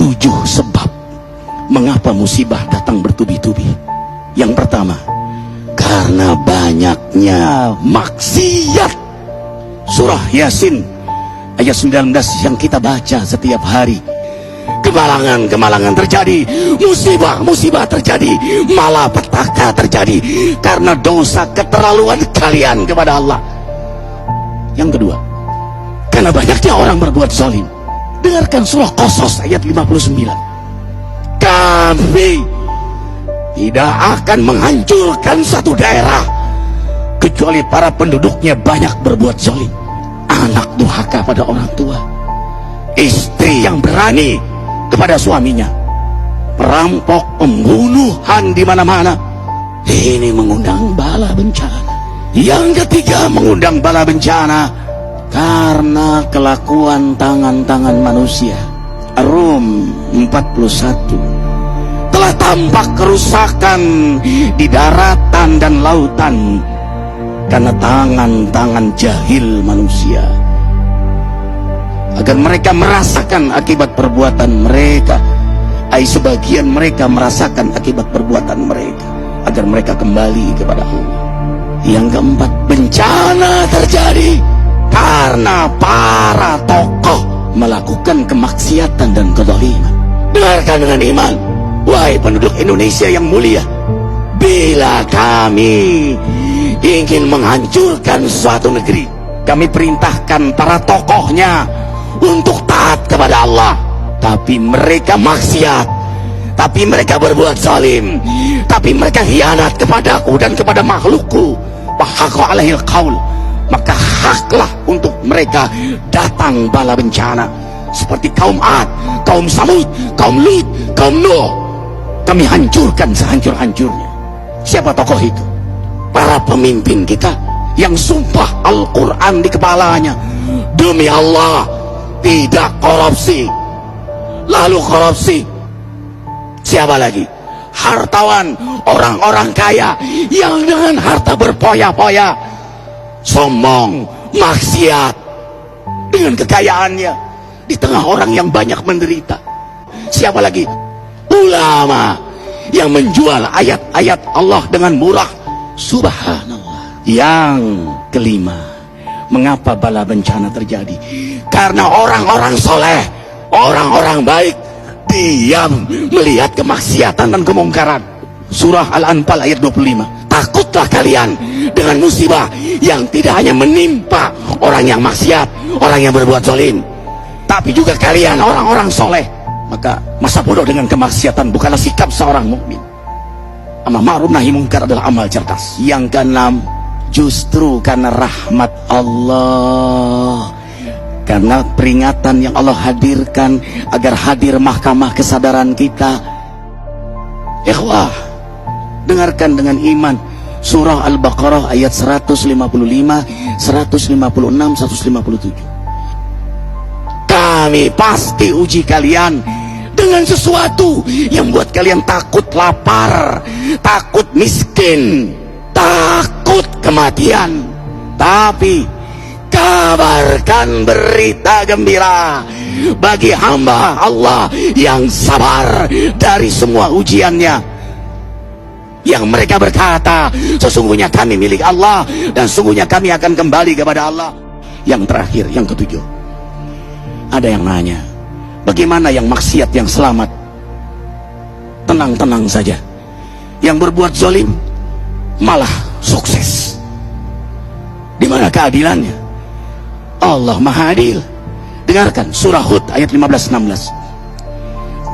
7 sebab mengapa musibah datang bertubi-tubi. Yang pertama, karena banyaknya maksiat. Surah Yasin ayat 19 yang kita baca setiap hari. Kemalangan terjadi, musibah terjadi, malapetaka terjadi karena dosa keterlaluan kalian kepada Allah. Yang kedua, karena banyaknya orang berbuat zalim. Dengarkan surah Qasas ayat 59. Kami tidak akan menghancurkan satu daerah kecuali para penduduknya banyak berbuat zalim. Anak durhaka pada orang tua, istri yang berani kepada suaminya, perampok, pembunuhan di mana-mana. Ini mengundang bala bencana. Yang ketiga, mengundang bala bencana karena kelakuan tangan-tangan manusia. Rum 41. Telah tampak kerusakan di daratan dan lautan karena tangan-tangan jahil manusia, agar mereka merasakan akibat perbuatan mereka. Sebagian mereka merasakan akibat perbuatan mereka, agar mereka kembali kepada Allah. Yang keempat, bencana terjadi karena para tokoh melakukan kemaksiatan dan kezaliman. Dengarkan dengan iman, wahai penduduk Indonesia yang mulia, bila kami ingin menghancurkan suatu negeri, kami perintahkan para tokohnya untuk taat kepada Allah, tapi mereka maksiat, tapi mereka berbuat zalim, tapi mereka khianat kepadaku dan kepada makhlukku. Fahaqa alaihil qaul, maka haklah untuk mereka datang bala bencana seperti kaum Ad, kaum Samud, kaum Lut, kaum Nuh. Kami hancurkan sehancur-hancurnya. Siapa tokoh itu? Para pemimpin kita yang sumpah Al-Quran di kepalanya, demi Allah tidak korupsi. Lalu korupsi. Siapa lagi? Hartawan, orang-orang kaya yang dengan harta berpoya-poya, sombong, maksiat dengan kekayaannya di tengah orang yang banyak menderita. Siapa lagi? Ulama yang menjual ayat-ayat Allah dengan murah. Subhanallah. Yang kelima, mengapa bala bencana terjadi? Karena orang-orang soleh, orang-orang baik diam melihat kemaksiatan dan kemungkaran. Surah Al-Anfal ayat 25. Takutlah kalian dengan musibah yang tidak hanya menimpa orang yang maksiat, orang yang berbuat zalim, tapi juga kalian orang-orang soleh. Maka masa bodoh dengan kemaksiatan bukanlah sikap seorang mukmin. Amar ma'ruf nahi mungkar adalah amal cerdas. Yang keenam, justru karena rahmat Allah, karena peringatan yang Allah hadirkan agar hadir mahkamah kesadaran kita. Ikhwah, dengarkan dengan iman surah Al-Baqarah ayat 155, 156, 157. Kami pasti uji kalian dengan sesuatu yang buat kalian takut lapar, takut miskin, takut kematian. Tapi kabarkan berita gembira bagi hamba Allah yang sabar dari semua ujiannya, yang mereka berkata, sesungguhnya kami milik Allah dan sungguhnya kami akan kembali kepada Allah. Yang terakhir, yang ketujuh, ada yang nanya, bagaimana yang maksiat yang selamat? Tenang-tenang saja. Yang berbuat zalim malah sukses. Di mana keadilannya? Allah Maha Adil. Dengarkan surah Hud ayat 15-16.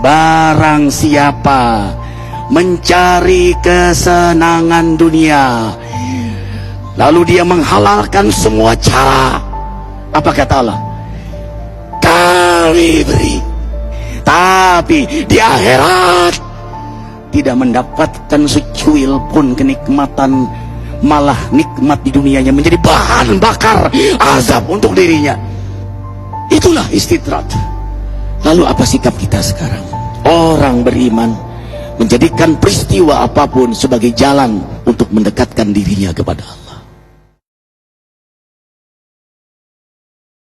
Barang siapa mencari kesenangan dunia, lalu dia menghalalkan semua cara, apa kata Allah? Kami beri, tapi di akhirat tidak mendapatkan secuil pun kenikmatan, malah nikmat di dunianya menjadi bahan bakar azab untuk dirinya. Itulah istidrat. Lalu apa sikap kita sekarang? Orang beriman menjadikan peristiwa apapun sebagai jalan untuk mendekatkan dirinya kepada Allah.